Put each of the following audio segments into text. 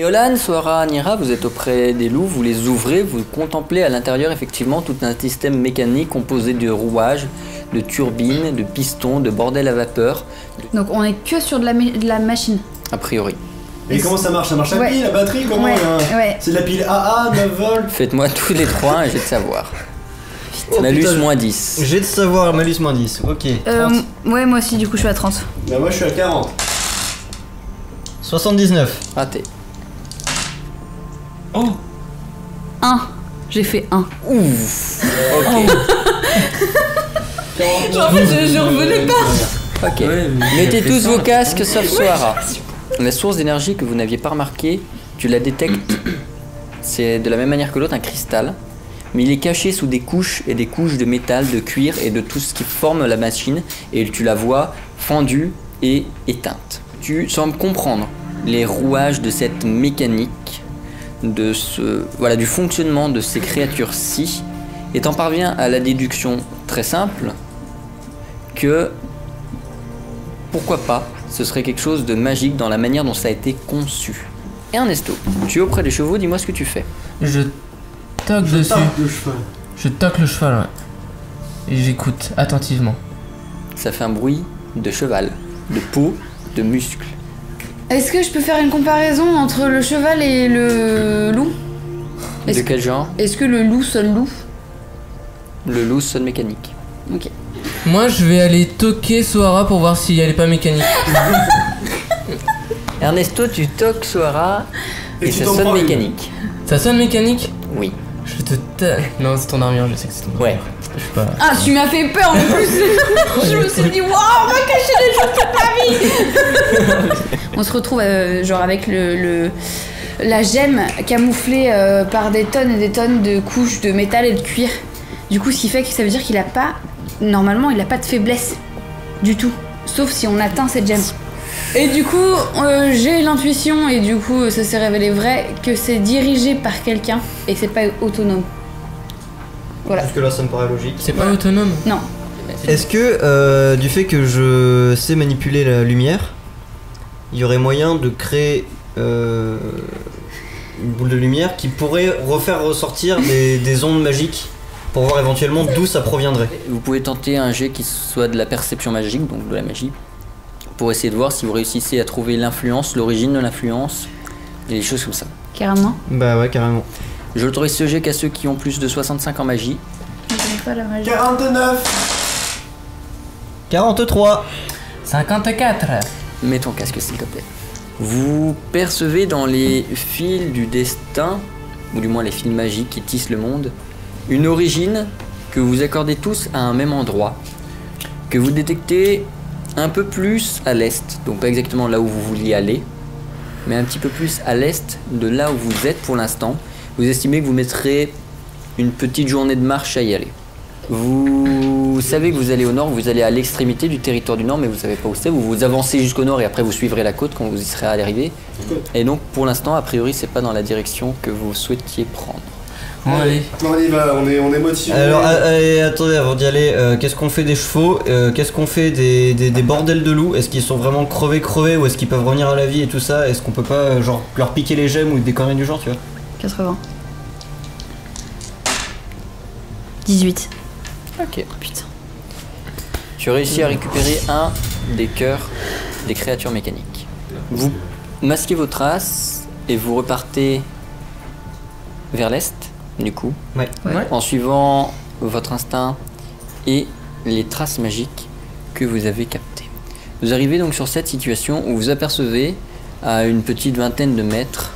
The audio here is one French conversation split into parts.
Eolan, Soara, Nira, vous êtes auprès des loups, vous les ouvrez, vous contemplez à l'intérieur effectivement tout un système mécanique composé de rouages, de turbines, de pistons, de bordels à vapeur. Donc on est que sur de la machine. A priori. Et comment ça marche? Ça marche à Ouais. pile, la batterie? Comment Ouais. C'est de la pile AA, 9 volts? Faites-moi tous les trois un jet de savoir. Oh, Malus putain, moins 10. J'ai de savoir, malus moins 10. Ok. 30. Ouais, moi aussi, du coup, je suis à 30. Bah moi je suis à 40. 79. Raté. Oh 1. J'ai fait 1. Ouf. Ok. En fait, je revenais pas. Ok. Ouais, mais Mettez j'ai fait tous ça. vos casques sauf Soara. La source d'énergie que vous n'aviez pas remarquée, tu la détectes. C'est de la même manière que l'autre un cristal, mais il est caché sous des couches et des couches de métal, de cuir et de tout ce qui forme la machine, et tu la vois fendue et éteinte. Tu sembles comprendre les rouages de cette mécanique, de du fonctionnement de ces créatures-ci, et t'en parviens à la déduction très simple que pourquoi pas, ce serait quelque chose de magique dans la manière dont ça a été conçu. Ernesto, tu es auprès des chevaux, dis-moi ce que tu fais. Je toque Je dessus. tape le cheval. Je toque le cheval, ouais. Et j'écoute attentivement. Ça fait un bruit de cheval, de peau, de muscles. Est-ce que je peux faire une comparaison entre le cheval et le loup? De quel genre? Est-ce que le loup sonne loup? Le loup sonne mécanique. Ok. Moi, je vais aller toquer Soara pour voir si elle est pas mécanique. Ernesto, tu toques Soara et Et tu ça t'en sonne prends une. mécanique. Ça sonne mécanique? Oui. Je te Non, c'est ton armure, je sais que c'est ton armure. Ouais. Je suis pas... Ah, tu m'as fait peur en plus. Je me suis dit, waouh, on va cacher les choses de ma vie. On se retrouve genre avec la gemme camouflée par des tonnes et des tonnes de couches de métal et de cuir. Du coup, ce qui fait que ça veut dire qu'il a pas, normalement, il a pas de faiblesse du tout, sauf si on atteint cette gemme. Et du coup, j'ai l'intuition, et du coup, ça s'est révélé vrai, que c'est dirigé par quelqu'un et que c'est pas autonome. Voilà. Jusque là, ça me paraît logique. C'est pas autonome? Non. Est-ce que, du fait que je sais manipuler la lumière, il y aurait moyen de créer une boule de lumière qui pourrait refaire ressortir des ondes magiques pour voir éventuellement d'où ça proviendrait? Vous pouvez tenter un jet qui soit de la perception magique, donc de la magie, pour essayer de voir si vous réussissez à trouver l'influence, l'origine de l'influence, et des choses comme ça. Carrément. Bah ouais, carrément. Je n'autorise ce jet qu'à ceux qui ont plus de 65 en magie. Je connais pas la magie. 49. 43. 54. Mets ton casque s'il te plaît. Vous percevez dans les fils du destin, ou du moins les fils magiques qui tissent le monde, une origine que vous accordez tous à un même endroit, que vous détectez un peu plus à l'est, donc pas exactement là où vous vouliez aller, mais un petit peu plus à l'est de là où vous êtes pour l'instant. Vous estimez que vous mettrez une petite journée de marche à y aller. Vous savez que vous allez au nord, vous allez à l'extrémité du territoire du nord, mais vous savez pas où c'est. Vous avancez jusqu'au nord et après vous suivrez la côte quand vous y serez à l'arrivée. Et donc pour l'instant, a priori, c'est pas dans la direction que vous souhaitiez prendre. Bon, allez. On y va, on est motivé. Alors, allez, attendez, avant d'y aller, qu'est-ce qu'on fait des chevaux? Qu'est-ce qu'on fait des bordels de loups? Est-ce qu'ils sont vraiment crevés ou est-ce qu'ils peuvent revenir à la vie et tout ça? Est-ce qu'on peut pas, genre, leur piquer les gemmes ou des conneries du genre, tu vois? 80. 18. Ok. Putain. Tu réussis à récupérer un des cœurs des créatures mécaniques. Vous masquez vos traces et vous repartez vers l'est, du coup, Ouais. Ouais. en suivant votre instinct et les traces magiques que vous avez captées. Vous arrivez donc sur cette situation où vous apercevez à une petite vingtaine de mètres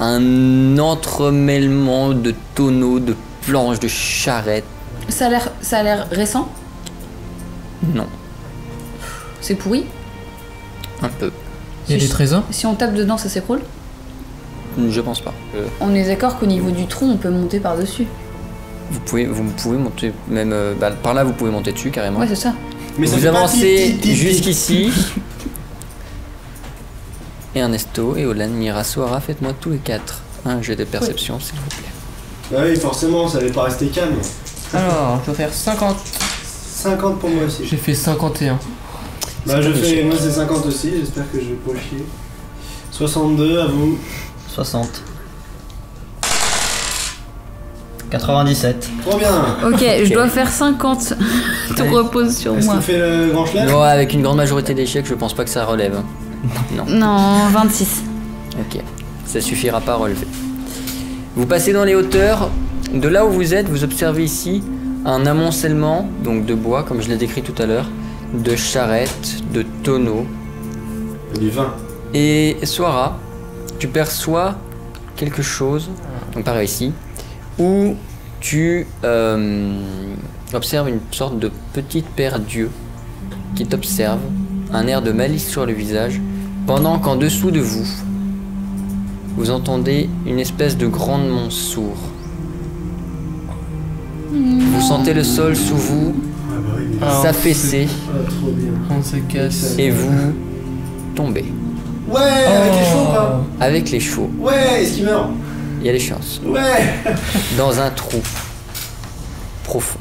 un entremêlement de tonneaux, de planches, de charrettes. Ça a l'air récent. Non, C'est pourri. un peu. Il y a des trésors? Si on tape dedans, ça s'écroule. Je pense pas. On est d'accord qu'au niveau du tronc, on peut monter par-dessus. Vous pouvez monter, même par là vous pouvez monter dessus carrément. Ouais, c'est ça. Mais ça Vous fait pas avancez tit, tit, tit, jusqu'ici. Et Ernesto, Eolan, Mira, Soara, faites-moi tous les quatre un jet de perception s'il vous plaît. Bah oui, forcément, ça allait pas rester calme. Alors, je vais faire 50. 50 pour moi aussi. J'ai fait 51. Bah C'est je un fais, échec. moi c'est 50 aussi, j'espère que je vais pas chier. 62 à vous. 60. 97. Trop bien. Ok, je dois faire 50. Tout repose sur Est-ce moi. qu'on fait le grand chelem? Bon, avec une grande majorité d'échecs, je pense pas que ça relève. Non. Non, 26. Ok. Ça suffira pas à relever. Vous passez dans les hauteurs. De là où vous êtes, vous observez ici un amoncellement donc de bois, comme je l'ai décrit tout à l'heure, de charrettes, de tonneaux. Du vin. Et Soara, tu perçois quelque chose, donc pareil ici, où tu observes une sorte de petite paire d'yeux qui t'observe, un air de malice sur le visage, pendant qu'en dessous de vous, vous entendez une espèce de grondement sourd. Vous sentez le sol sous vous Ah bah oui. Ah, s'affaisser Ah, trop bien. On se casse. et vous tombez. Ouais, avec les chevaux pas. Avec les chevaux, Ouais, est-ce qu'il meurt? il y a des chances. Ouais. Dans un trou profond.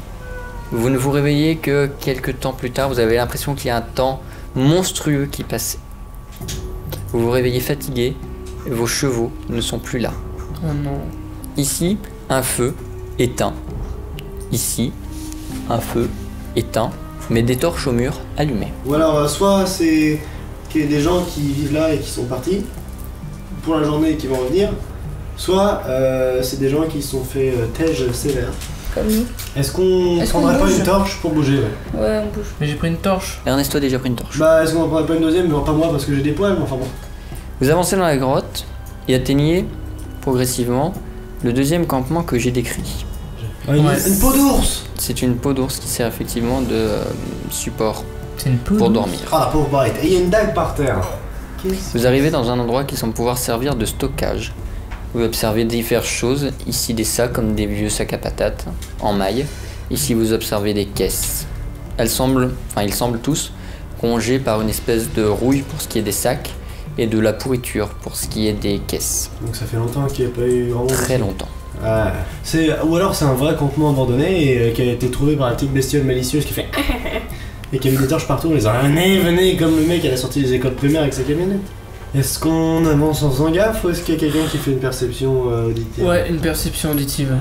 Vous ne vous réveillez que quelques temps plus tard, vous avez l'impression qu'il y a un temps monstrueux qui passait. Vous vous réveillez fatigué, vos chevaux ne sont plus là. Oh non. Ici, un feu éteint. Ici, un feu éteint, mais des torches au mur allumées. Ou alors, soit c'est qu'il y a des gens qui vivent là et qui sont partis pour la journée et qui vont revenir, soit c'est des gens qui se sont fait tège sévère. Comme nous. Est-ce qu'on Est-ce qu'on prendrait pas bouge une torche pour bouger? Ouais, on bouge. Mais j'ai pris une torche. Ernesto a déjà pris une torche. Bah, est-ce qu'on en prendrait pas une deuxième? Mais pas moi parce que j'ai des poils, mais enfin bon. Vous avancez dans la grotte et atteignez progressivement le deuxième campement que j'ai décrit. Une peau d'ours! C'est une peau d'ours qui sert effectivement de support C'est une poule. pour dormir. Ah, la pauvre bête. Et il y a une dague par terre. Vous arrivez dans un endroit qui semble pouvoir servir de stockage. Vous observez diverses choses. Ici des sacs comme des vieux sacs à patates en maille. Ici vous observez des caisses. Ils semblent tous rongés par une espèce de rouille pour ce qui est des sacs et de la pourriture pour ce qui est des caisses. Donc ça fait longtemps qu'il n'y a pas eu vraiment... Très longtemps. Ah, ou alors c'est un vrai campement abandonné et qui a été trouvé par la petite bestiole malicieuse qui fait et qui a mis des torches partout. Ils ont venez comme le mec à la sortie des écoles primaires avec sa camionnette. Est-ce qu'on avance sans gaffe ou est-ce qu'il y a quelqu'un qui fait une perception auditive? Ouais, une perception auditive.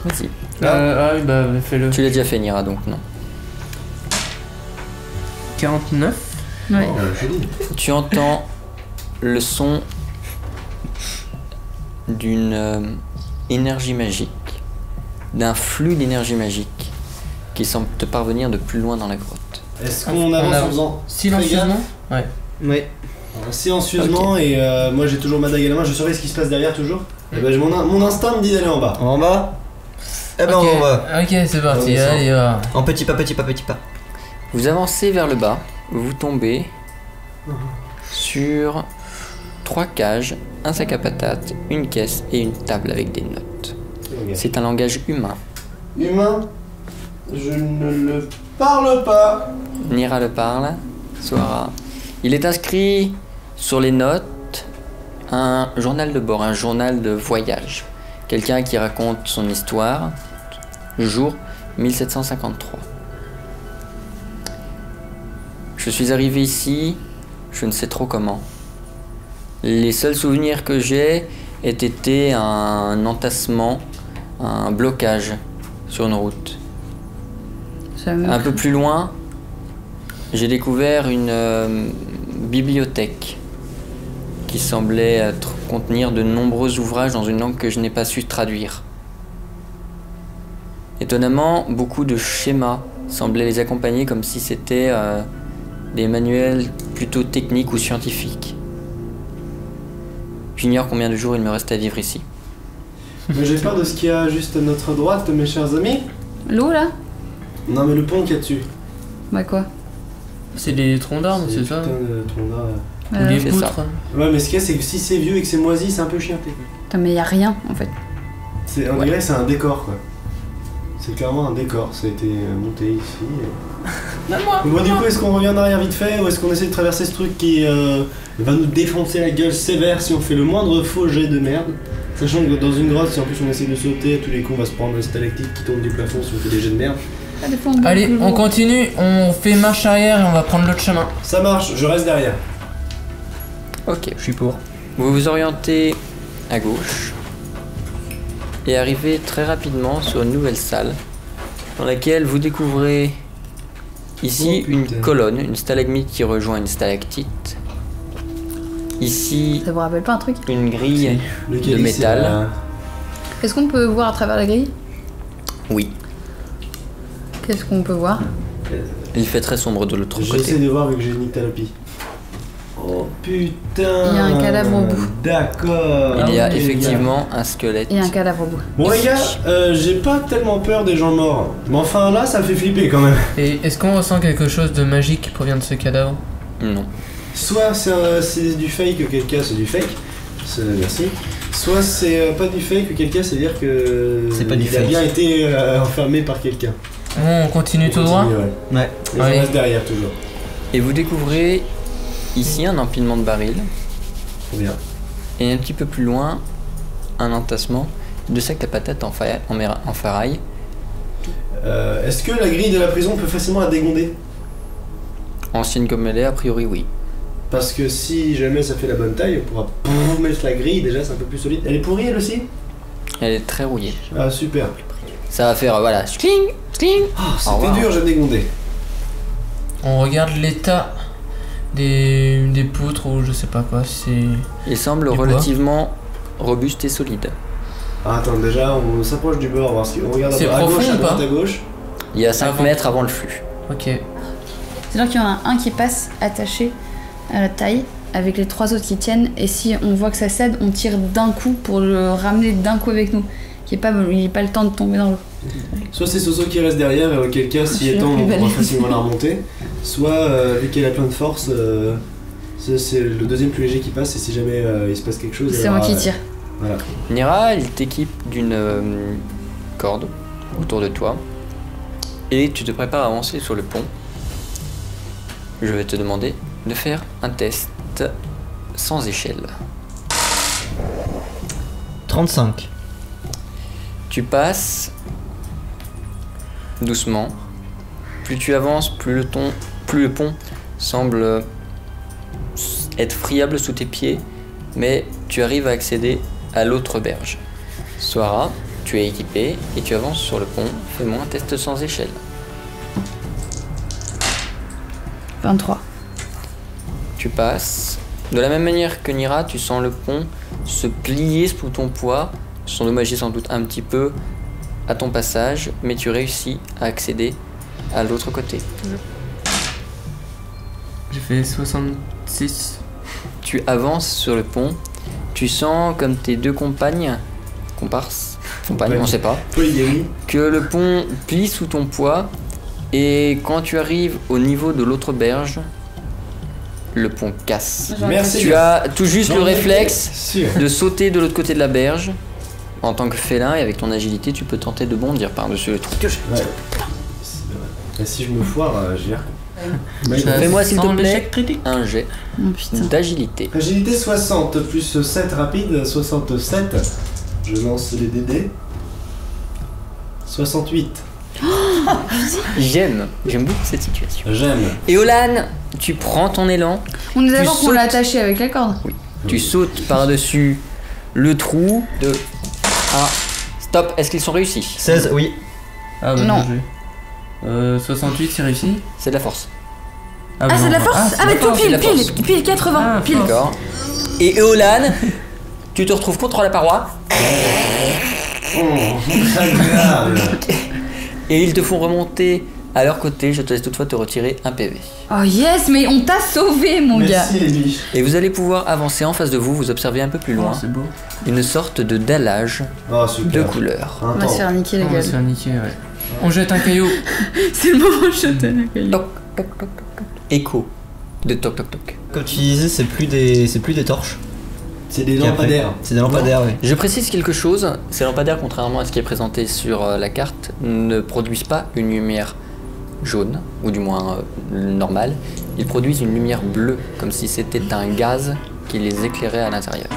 Vas-y. Ah oui, bah fais-le. Tu l'as déjà fait Nira donc non. 49. Ouais. Oh, je dis. Tu entends le son d'une énergie magique, d'un flux d'énergie magique qui semble te parvenir de plus loin dans la grotte. Est-ce qu'on avance en faisant Silencieusement. Ouais. Oui. silencieusement et moi j'ai toujours ma dague à la main, je surveille ce qui se passe derrière toujours. Et ben mon instinct me dit d'aller en bas. En bas. Eh ben Ok. on va. Ok, c'est parti. On descend. Allez, va. En petit pas, petit pas, petit pas. Vous avancez vers le bas, vous tombez sur 3 cages, un sac à patates, une caisse et une table avec des notes. C'est un langage humain. Humain, je ne le parle pas. Nira le parle, Soara. Il est inscrit sur les notes un journal de bord, un journal de voyage. Quelqu'un qui raconte son histoire, jour 1753. Je suis arrivé ici, je ne sais trop comment. Les seuls souvenirs que j'ai aient été un entassement, un blocage sur une route. Un peu plus loin, j'ai découvert une bibliothèque qui semblait contenir de nombreux ouvrages dans une langue que je n'ai pas su traduire. Étonnamment, beaucoup de schémas semblaient les accompagner comme si c'était des manuels plutôt techniques ou scientifiques. J'ignore combien de jours il me reste à vivre ici. Mais j'ai peur de ce qu'il y a juste à notre droite, mes chers amis. L'eau là? Non mais le pont qu'il y a dessus. Bah quoi? C'est des troncs d'arbres, c'est ça? Putain de tronc d'arbre. Ou des c'est poutres. Ouais mais ce qu'il y a c'est que si c'est vieux et que c'est moisi, c'est un peu chianté. Putain, mais y a rien en fait. On dirait que c'est un décor quoi. C'est clairement un décor, ça a été monté ici. Bon du coup est-ce qu'on revient en arrière vite fait ou est-ce qu'on essaie de traverser ce truc qui va nous défoncer la gueule sévère si on fait le moindre faux jet de merde? Sachant que dans une grotte, si en plus on essaie de sauter, à tous les coups on va se prendre un stalactite qui tombe du plafond si on fait des jets de merde. Allez, on continue, on fait marche arrière et on va prendre l'autre chemin. Ça marche, je reste derrière. Ok. Je suis pour. Vous vous orientez à gauche et arrivez très rapidement sur une nouvelle salle dans laquelle vous découvrez ici une colonne, une stalagmite qui rejoint une stalactite. Ici, Ça vous rappelle pas un truc? une grille Le de calice, métal. Est-ce qu'on peut voir à travers la grille? Oui, Qu'est-ce qu'on peut voir? il fait très sombre de l'autre J'essaie côté. de voir vu que j'ai une nyctalopie. Oh putain. Il y a un cadavre au bout. D'accord. Il y a Ah oui, effectivement un squelette. Il y a un cadavre au bout. Bon les gars, j'ai pas tellement peur des gens morts. Mais enfin là, ça me fait flipper quand même. Et est-ce qu'on ressent quelque chose de magique qui provient de ce cadavre? Non. Soit c'est du fake, auquel cas c'est du fake. Merci. Soit c'est pas du fake, auquel cas c'est dire que C'est pas du il a fake. bien été enfermé par quelqu'un. On continue tout droit? Ouais. Ouais. Et je Ouais. reste derrière toujours. Et vous découvrez ici un empilement de barils Trop bien. et un petit peu plus loin un entassement de sacs à patates en ferraille. Est-ce que la grille de la prison peut facilement la dégonder? Ancienne comme elle est, a priori oui. Parce que si jamais ça fait la bonne taille, on pourra mettre la grille, déjà c'est un peu plus solide. Elle est pourrie elle aussi? Elle est très rouillée. Ah super. Ça va faire voilà, cling, cling. Oh, Au c'était revoir. dur, j'ai dégondé. On regarde l'état des poutres ou je sais pas quoi, c'est... Il semble Et quoi relativement robuste et solide. Ah, attends, déjà on s'approche du bord, parce qu'on regarde C'est à profond gauche, à ou pas droite, à gauche. Il y a 5 Avant. mètres avant le flux. Ok. C'est-à-dire qu'il y en a un qui passe attaché à la taille avec les 3 autres qui tiennent, et si on voit que ça cède, on tire d'un coup pour le ramener d'un coup avec nous. Il n'ait pas le temps de tomber dans l'eau. Soit c'est Soso qui reste derrière, et auquel cas, Je si suis la étant, plus on pourra balèze. facilement la remonter. Soit, vu qu'elle a plein de force, c'est le deuxième plus léger qui passe, et si jamais il se passe quelque chose. C'est elle moi aura- qui tire. Voilà. Nira, il t'équipe d'une corde autour de toi et tu te prépares à avancer sur le pont. Je vais te demander de faire un test sans échelle. 35. Tu passes doucement. Plus tu avances, plus le pont semble être friable sous tes pieds, mais tu arrives à accéder à l'autre berge. Soara, tu es équipé et tu avances sur le pont. Fais-moi un test sans échelle. 23. Tu passes. De la même manière que Nira, tu sens le pont se plier sous ton poids, s'endommager sans doute un petit peu à ton passage, mais tu réussis à accéder à l'autre côté. J'ai fait 66. Tu avances sur le pont, tu sens comme tes deux compagnes, on sait pas, Polygamy. que le pont plie sous ton poids et quand tu arrives au niveau de l'autre berge, le pont casse. Merci. Tu as tout juste le J'en étais réflexe sûr. de sauter de l'autre côté de la berge. En tant que félin et avec ton agilité, tu peux tenter de bondir par-dessus le trou. Ouais. C'est vrai. Et si je me foire, je gère. Fais-moi s'il te Sans plaît l'échec critique. un jet Oh putain. d'agilité. Agilité 60 plus 7 rapide, 67. Je lance les DD. 68. J'aime beaucoup cette situation. J'aime. Et Olan, tu prends ton élan, On est Tu d'accord qu'on sautes. l'a attaché avec la corde. tu sautes par-dessus le trou de 1. Stop, est-ce qu'ils sont réussis? 16, oui. Ah bah Non. bien joué. 68 c'est réussi. C'est de la force. Ah, c'est de la force. Ah, mais tout c'est de la pile, force. pile 80. Ah, Pile. force. D'accord. Et Eolan, tu te retrouves contre la paroi Agréable. et ils te font remonter à leur côté. Je te laisse toutefois te retirer un PV. Oh yes, mais on t'a sauvé, mon gars. Merci les biches. Et vous allez pouvoir avancer en face de vous. Vous observez un peu plus loin Oh, c'est beau. une sorte de dallage Oh de super. couleurs. On va se faire niquer la On va se gueule. faire niquer, ouais. On jette un caillou. C'est le moment où je te la caillou. Toc, toc, toc, toc, toc. Écho de toc toc toc. Comme tu disais, c'est plus des torches. C'est des Qui après- lampadaires. C'est des lampadaires, oui. Je précise quelque chose, ces lampadaires, contrairement à ce qui est présenté sur la carte, ne produisent pas une lumière jaune, ou du moins normale. Ils produisent une lumière bleue, comme si c'était un gaz qui les éclairait à l'intérieur.